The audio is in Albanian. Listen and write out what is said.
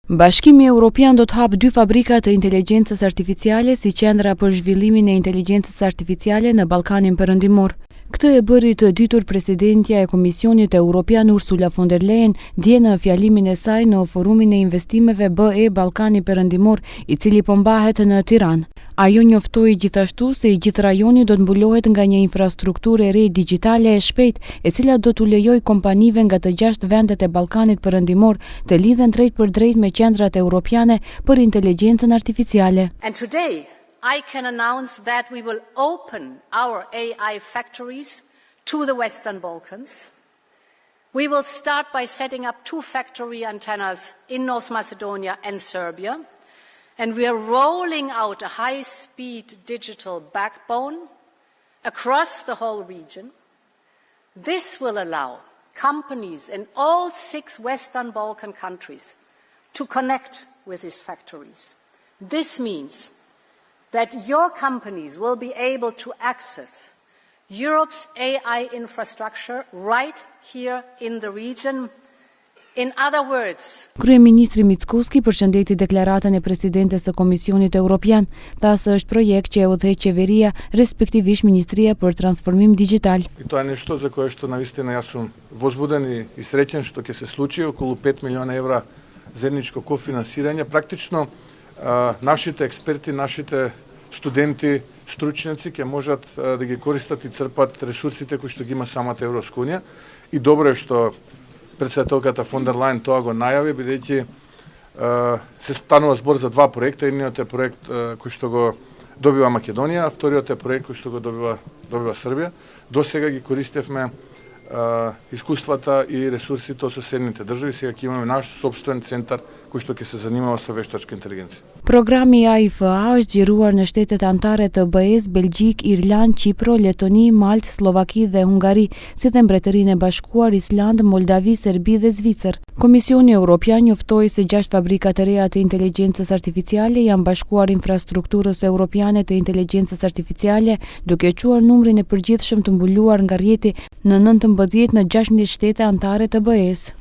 Bashkimi Evropian do të hapë 2 fabrika të inteligjencës artificiale si qendra për zhvillimin e inteligjencës artificiale në Ballkanin Perëndimor. Këtë e bëri të ditur presidentja e Komisionit Evropian Ursula von der Leyen dje në fjalimin e saj në forumin e investimeve BE Ballkani Perëndimor, i cili po mbahet në Tiranë. Ajo njoftoi gjithashtu se i gjithë rajoni do të mbulohet nga një infrastrukturë e re digjitale e shpejtë, e cila do t'u lejojë kompanive nga të 6 vendet e Ballkanit Perëndimor të lidhen drejt për drejt me qendrat evropiane për inteligjencën artificiale. And today I can announce that we will open our AI factories to the Western Balkans. We will start by setting up 2 factory antennas in North Macedonia and Serbia. And we are rolling out a high-speed digital backbone across the whole region. This will allow companies in all 6 Western Balkan countries to connect with these factories. This means that your companies will be able to access Europe's AI infrastructure right here in the region. In other words, Kryeministri Mickoski përshëndeti deklaratën e presidentes së Komisionit Evropian, tha se është projekt që e udhëheq qeveria, respektivisht Ministria për transformim digital. И тоа е нешто за кое што навистина јас сум возбуден и среќен што ќе се случи, околу 5 милиона евра заедничко кофинансирање. Практично нашите експерти, нашите студенти, стручњаци ќе можат да ги користат и црпат ресурсите кои што ги има самата Европска унија. И добро е што председателката фон дер Лајен тоа го најави, бидејќи се станува збор за 2 проекта. Едниот е проект кој што го добива Македонија, а вториот е проект кој што го добива Србија. До сега ги користевме искуствата и ресурсите од соседните држави, сега ќе имаме наш собствен центар кој што ќе се занимава со вештачка интелигенција. Programi AIFA është zgjeruar në shtetet anëtare të BE-s, Belgjik, Irland, Qipro, Letoni, Maltë, Slovaki dhe Hungari, si dhe Mbretërinë e Bashkuar, Island, Moldavi, Serbi dhe Zvicër. Komisioni Evropian njoftoi se 6 fabrika të reja të inteligjencës artificiale janë bashkuar infrastrukturës evropiane të inteligjencës artificiale, duke quar numrin e përgjithshëm të mbuluar nga rrjeti në 19 në 16 shtete anëtare të BE-s.